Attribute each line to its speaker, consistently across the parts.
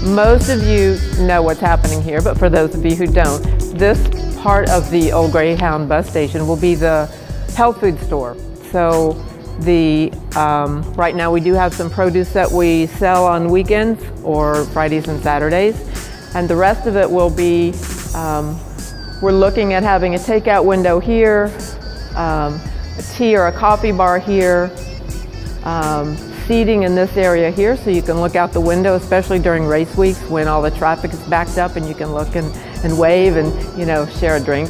Speaker 1: Most of you know what's happening here, but for those of you who don't, this part of the old Greyhound bus station will be the health food store. So right now we do have some produce that we sell on weekends or Fridays and Saturdays, and the rest of it will be, we're looking at having a takeout window here, a tea or a coffee bar here, seating in this area here so you can look out the window, especially during race weeks when all the traffic is backed up and you can look and wave and, you know, share a drink.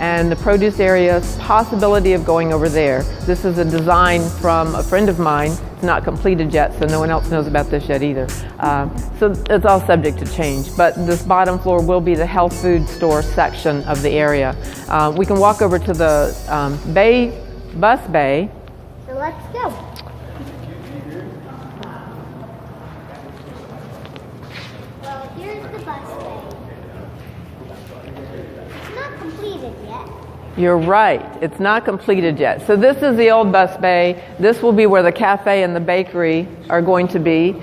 Speaker 1: And the produce area, possibility of going over there. This is a design from a friend of mine. It's not completed yet, so no one else knows about this yet either. So it's all subject to change. But this bottom floor will be the health food store section of the area. We can walk over to the bus bay.
Speaker 2: So let's go. Well, here's the bus bay. It's not completed yet.
Speaker 1: You're right, it's not completed yet. So this is the old bus bay. This will be where the cafe and the bakery are going to be.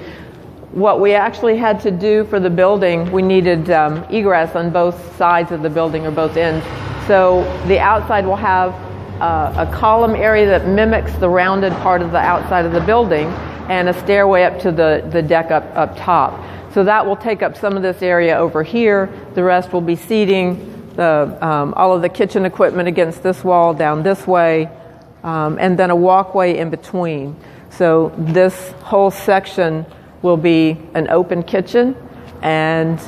Speaker 1: What we actually had to do for the building, we needed egress on both sides of the building or both ends. So the outside will have a column area that mimics the rounded part of the outside of the building and a stairway up to the deck up top. So that will take up some of this area over here. The rest will be seating, all of the kitchen equipment against this wall down this way, and then a walkway in between. So this whole section will be an open kitchen, and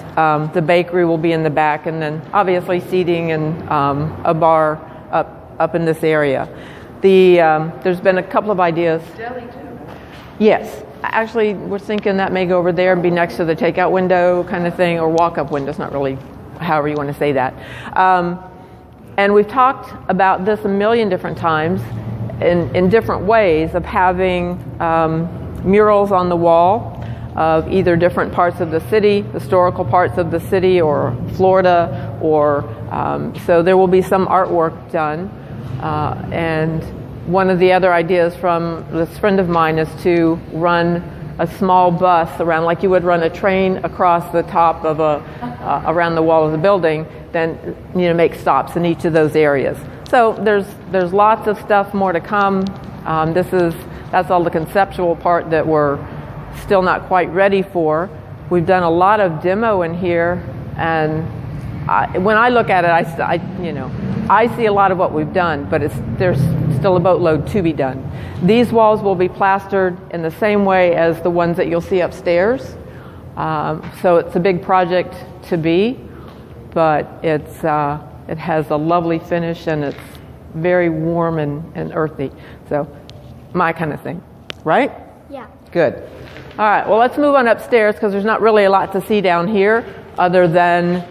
Speaker 1: the bakery will be in the back, and then obviously seating and a bar up in this area. There's been a couple of ideas.
Speaker 3: Deli too.
Speaker 1: Yes. Actually, we're thinking that may go over there and be next to the takeout window kind of thing, or walk-up window. It's not really however you want to say that. And we've talked about this a million different times in different ways of having murals on the wall of either different parts of the city, historical parts of the city or Florida, or so there will be some artwork done. And one of the other ideas from this friend of mine is to run a small bus around, like you would run a train across the top of around the wall of the building, then make stops in each of those areas. So there's lots of stuff more to come. That's all the conceptual part that we're still not quite ready for. We've done a lot of demo in here, and when I look at it, I see a lot of what we've done, but there's still a boatload to be done. These walls will be plastered in the same way as the ones that you'll see upstairs. So it's a big project to be, but it has a lovely finish and it's very warm and earthy. So my kind of thing, right?
Speaker 2: Yeah.
Speaker 1: Good. All right, well, let's move on upstairs because there's not really a lot to see down here other than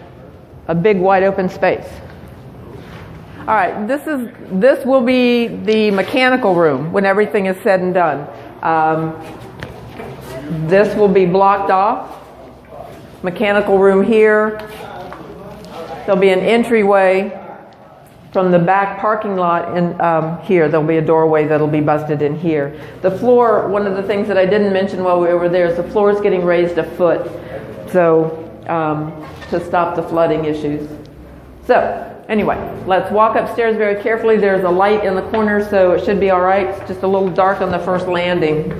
Speaker 1: a big wide open space. All right, this will be the mechanical room when everything is said and done. This will be blocked off. Mechanical room here. There'll be an entryway from the back parking lot in here. There'll be a doorway that'll be busted in here. The floor, one of the things that I didn't mention while we were over there is the floor is getting raised a foot, so to stop the flooding issues. So anyway, let's walk upstairs very carefully. There's a light in the corner, so it should be all right. It's just a little dark on the first landing.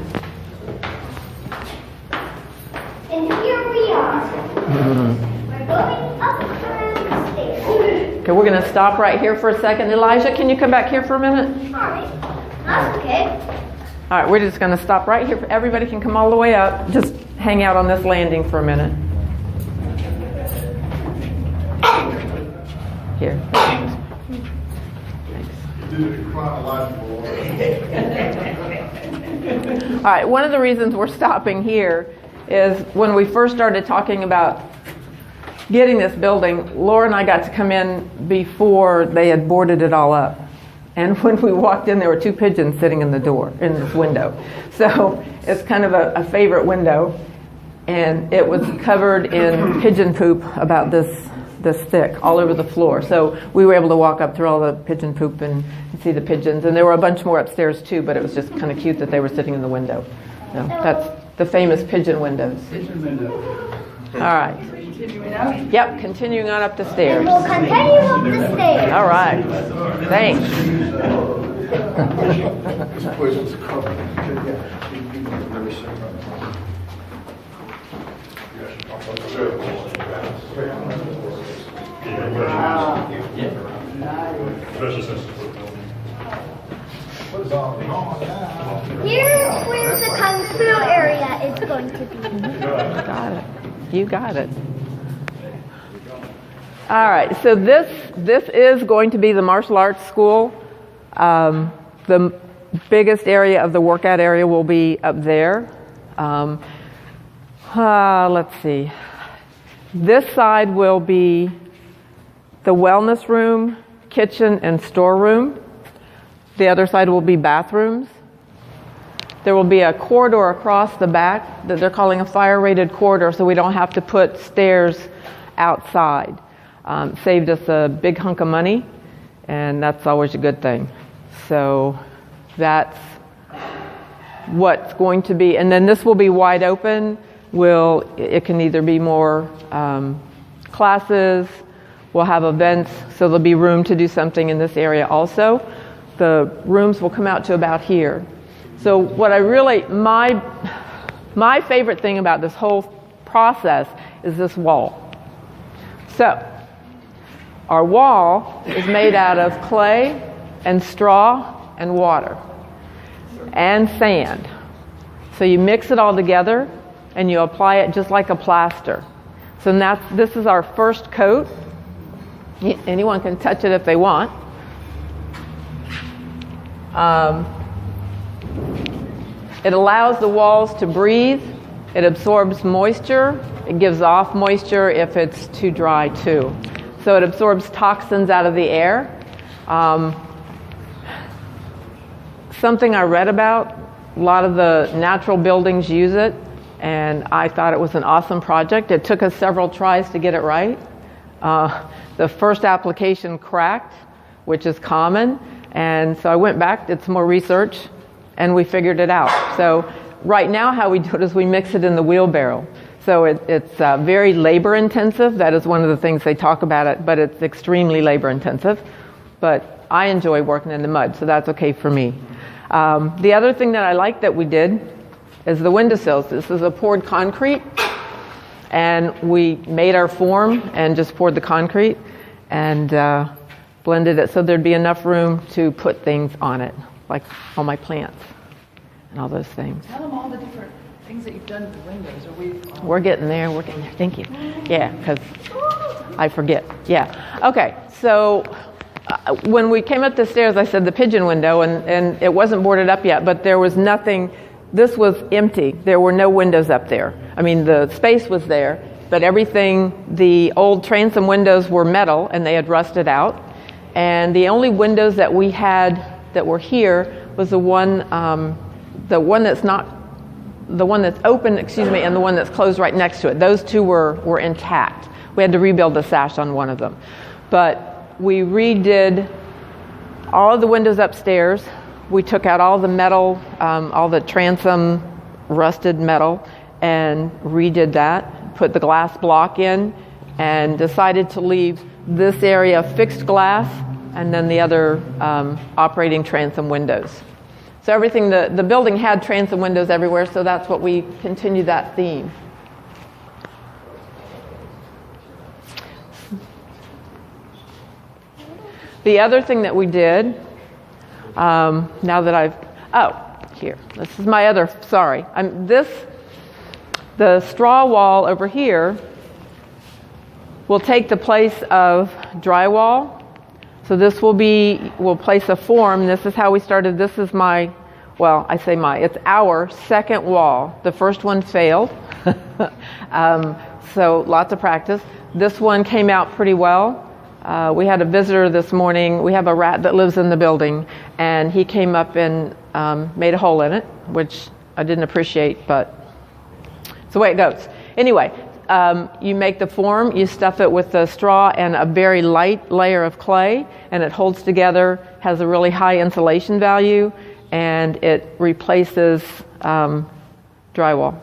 Speaker 2: And here we are. We're going up the stairs.
Speaker 1: Okay, we're going to stop right here for a second. Elijah, can you come back here for a minute?
Speaker 2: All right. That's okay.
Speaker 1: All right, we're just going to stop right here. Everybody can come all the way up. Just hang out on this landing for a minute. Here. Thanks. All right, one of the reasons we're stopping here is when we first started talking about getting this building, Laura and I got to come in before they had boarded it all up. And when we walked in, there were two pigeons sitting in the door, in this window. So it's kind of a favorite window. And it was covered in pigeon poop about this thick all over the floor. So we were able to walk up through all the pigeon poop and see the pigeons. And there were a bunch more upstairs too, but it was just kind of cute that they were sitting in the window. So the famous pigeon windows.
Speaker 3: Pigeon window.
Speaker 1: All right.
Speaker 3: Continuing out.
Speaker 1: Yep, continuing on up the
Speaker 2: And
Speaker 1: stairs.
Speaker 2: we'll continue up the stairs.
Speaker 1: All right. Thanks.
Speaker 2: Here's where the Kung Fu area is going to be.
Speaker 1: Got it. You got it. All right. So this is going to be the martial arts school. The biggest area of the workout area will be up there. Let's see. This side will be the wellness room, kitchen, and storeroom. The other side will be bathrooms. There will be a corridor across the back that they're calling a fire-rated corridor, so we don't have to put stairs outside. Saved us a big hunk of money, and that's always a good thing. So that's what's going to be. And then this will be wide open. It can either be more classes, we'll have events, so there'll be room to do something in this area also. The rooms will come out to about here. So what I really, my favorite thing about this whole process is this wall. So our wall is made out of clay and straw and water and sand. So you mix it all together and you apply it just like a plaster. So this is our first coat. Anyone can touch it if they want. It allows the walls to breathe. It absorbs moisture. It gives off moisture if it's too dry too. So it absorbs toxins out of the air. Something I read about, a lot of the natural buildings use it, and I thought it was an awesome project. It took us several tries to get it right. The first application cracked, which is common, and so I went back, did some more research, and we figured it out. So right now how we do it is we mix it in the wheelbarrow. So it's very labor intensive. That is one of the things they talk about it, but it's extremely labor intensive. But I enjoy working in the mud, so that's okay for me. The other thing that I like that we did is the windowsills. This is a poured concrete, and we made our form and just poured the concrete and blended it so there'd be enough room to put things on it, like all my plants and all those things.
Speaker 3: Tell them all the different things that you've done with the windows.
Speaker 1: We're getting there. We're getting there. Thank you. Yeah, because I forget. Yeah. Okay. So when we came up the stairs, I said the pigeon window, and it wasn't boarded up yet, but there was nothing. This was empty. There were no windows up there. I mean, the space was there, but everything, the old transom windows were metal, and they had rusted out. And the only windows that we had that were here was the one that's open, and the one that's closed right next to it. Those two were intact. We had to rebuild the sash on one of them. But we redid all of the windows upstairs. We took out all the metal, all the transom rusted metal, and redid that, put the glass block in, and decided to leave this area fixed glass and then the other operating transom windows. So everything, the building had transom windows everywhere, so that's what we continued that theme. The other thing that we did, now that here, this is my other, the straw wall over here will take the place of drywall. So this we'll place a form. This is how we started. This is it's our second wall. The first one failed. So lots of practice. This one came out pretty well. We had a visitor this morning. We have a rat that lives in the building, and he came up and made a hole in it, which I didn't appreciate, but it's the way it goes. Anyway, you make the form, you stuff it with the straw and a very light layer of clay, and it holds together, has a really high insulation value, and it replaces drywall.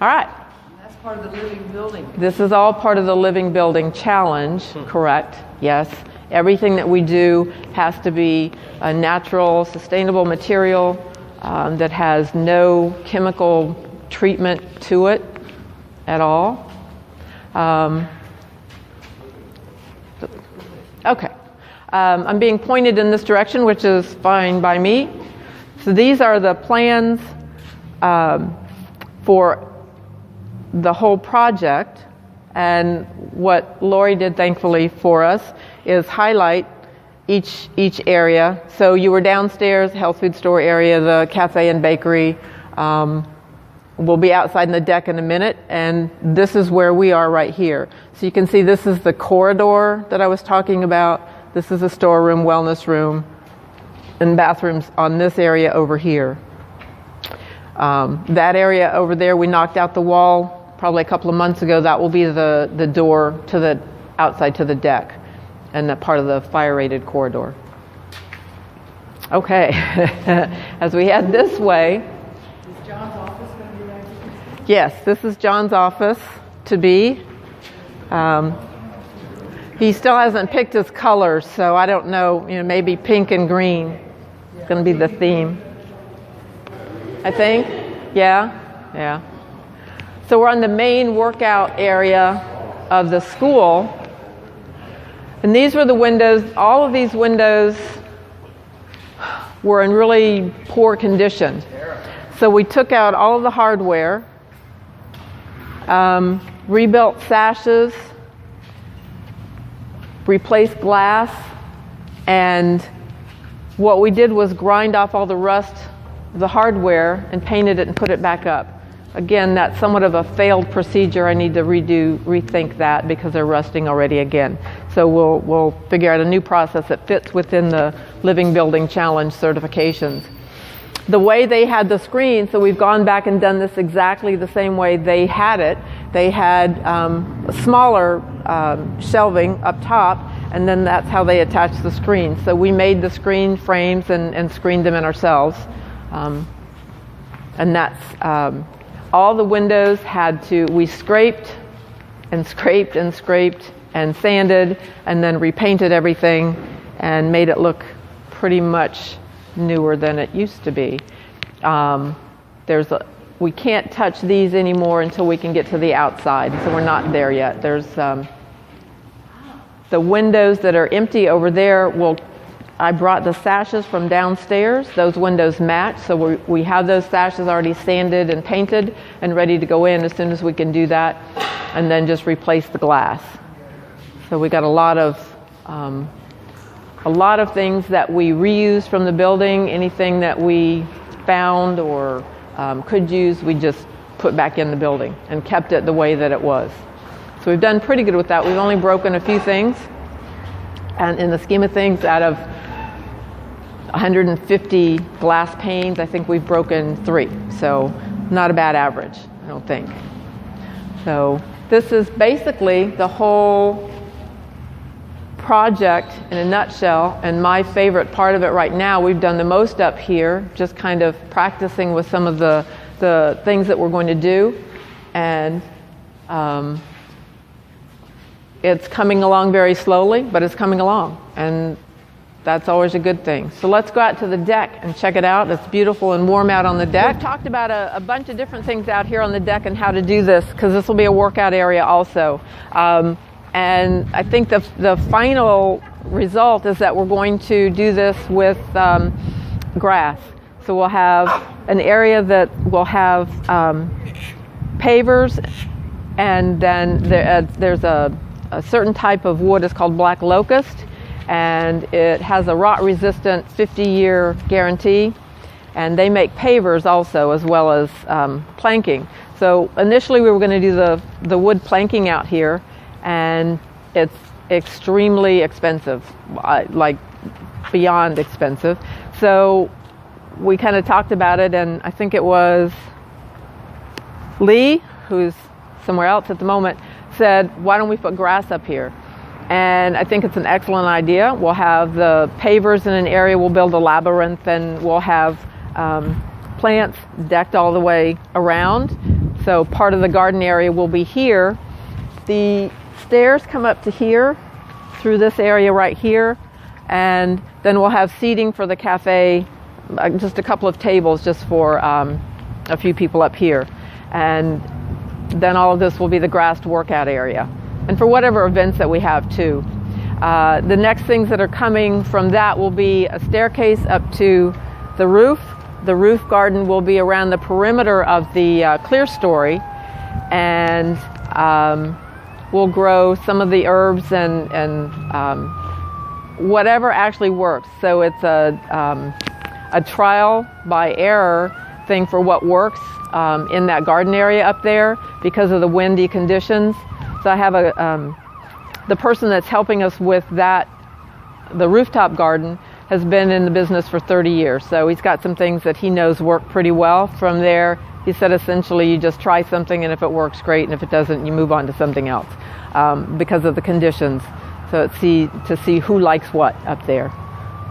Speaker 1: All right.
Speaker 3: And that's part of the living building.
Speaker 1: This is all part of the Living Building Challenge, correct? Yes. Everything that we do has to be a natural, sustainable material that has no chemical treatment to it at all. Okay. I'm being pointed in this direction, which is fine by me. So these are the plans for the whole project, and what Lori did thankfully for us is highlight each area. So you were downstairs, health food store area, the cafe and bakery. We'll be outside in the deck in a minute, and this is where we are right here. So you can see this is the corridor that I was talking about. This is a storeroom, wellness room, and bathrooms on this area over here. That area over there, we knocked out the wall probably a couple of months ago. That will be the door to the outside to the deck, and that part of the fire-rated corridor. Okay, as we head this way.
Speaker 3: Is John's office going to be right here?
Speaker 1: Yes, this is John's office to be. He still hasn't picked his colors, so I don't know, maybe pink and green is going to be the theme. I think, yeah. So we're on the main workout area of the school. And these were the windows. All of these windows were in really poor condition. So we took out all of the hardware, rebuilt sashes, replaced glass, and what we did was grind off all the rust of the hardware and painted it and put it back up. Again, that's somewhat of a failed procedure. I need to rethink that because they're rusting already again. So we'll figure out a new process that fits within the Living Building Challenge certifications. The way they had the screen, so we've gone back and done this exactly the same way they had it. They had smaller shelving up top, and then that's how they attached the screen. So we made the screen frames and screened them in ourselves. And that's all the windows we scraped and scraped and scraped and sanded and then repainted everything and made it look pretty much newer than it used to be. We can't touch these anymore until we can get to the outside, so we're not there yet. There's the windows that are empty over there. I brought the sashes from downstairs. Those windows match, so we have those sashes already sanded and painted and ready to go in as soon as we can do that, and then just replace the glass. So we got a lot of things that we reused from the building. Anything that we found or could use, we just put back in the building and kept it the way that it was. So we've done pretty good with that. We've only broken a few things, and in the scheme of things, out of 150 glass panes, I think we've broken 3. So not a bad average, I don't think. So this is basically the whole project in a nutshell, and my favorite part of it right now. We've done the most up here, just kind of practicing with some of the things that we're going to do, and it's coming along very slowly, but it's coming along, and that's always a good thing. So let's go out to the deck and check it out. It's beautiful and warm out on the deck. We've talked about a bunch of different things out here on the deck and how to do this, because this will be a workout area also. And I think the final result is that we're going to do this with grass. So we'll have an area that will have pavers, and then there's a certain type of wood. It's called black locust, and it has a rot-resistant 50-year guarantee. And they make pavers also, as well as planking. So initially we were going to do the wood planking out here, and it's extremely expensive, like beyond expensive. So we kind of talked about it, and I think it was Lee, who's somewhere else at the moment, said, why don't we put grass up here? And I think it's an excellent idea. We'll have the pavers in an area, we'll build a labyrinth, and we'll have plants decked all the way around. So part of the garden area will be here. The stairs come up to here through this area right here, and then we'll have seating for the cafe, just a couple of tables just for a few people up here. And then all of this will be the grassed workout area, and for whatever events that we have too. The next things that are coming from that will be a staircase up to the roof. The roof garden will be around the perimeter of the clear story, and we'll grow some of the herbs and whatever actually works. So it's a trial by error thing for what works in that garden area up there because of the windy conditions. So I have the person that's helping us with that, the rooftop garden, has been in the business for 30 years. So he's got some things that he knows work pretty well. From there, he said essentially you just try something, and if it works, great, and if it doesn't, you move on to something else because of the conditions. So to see who likes what up there.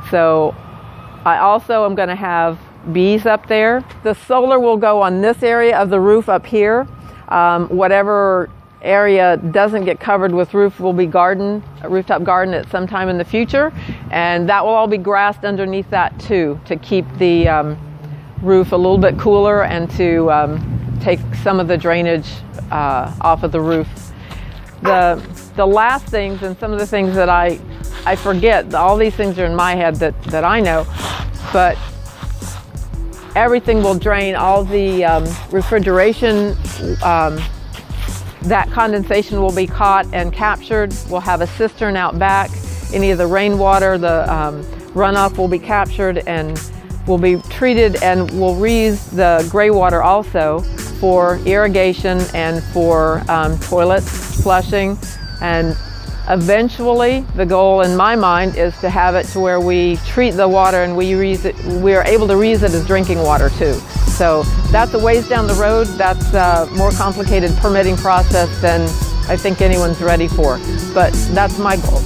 Speaker 1: So I also am going to have bees up there. The solar will go on this area of the roof up here. Whatever area doesn't get covered with roof will be a rooftop garden at some time in the future, and that will all be grassed underneath that too, to keep the roof a little bit cooler and to take some of the drainage off of the roof. The last things, and some of the things that I forget, all these things are in my head that I know, but everything will drain. All the refrigeration, that condensation will be caught and captured. We'll have a cistern out back. Any of the rainwater, the runoff will be captured and will be treated, and we'll reuse the gray water also for irrigation and for toilets, flushing. And eventually, the goal in my mind is to have it to where we treat the water and we are able to reuse it as drinking water too. So that's a ways down the road. That's a more complicated permitting process than I think anyone's ready for. But that's my goal.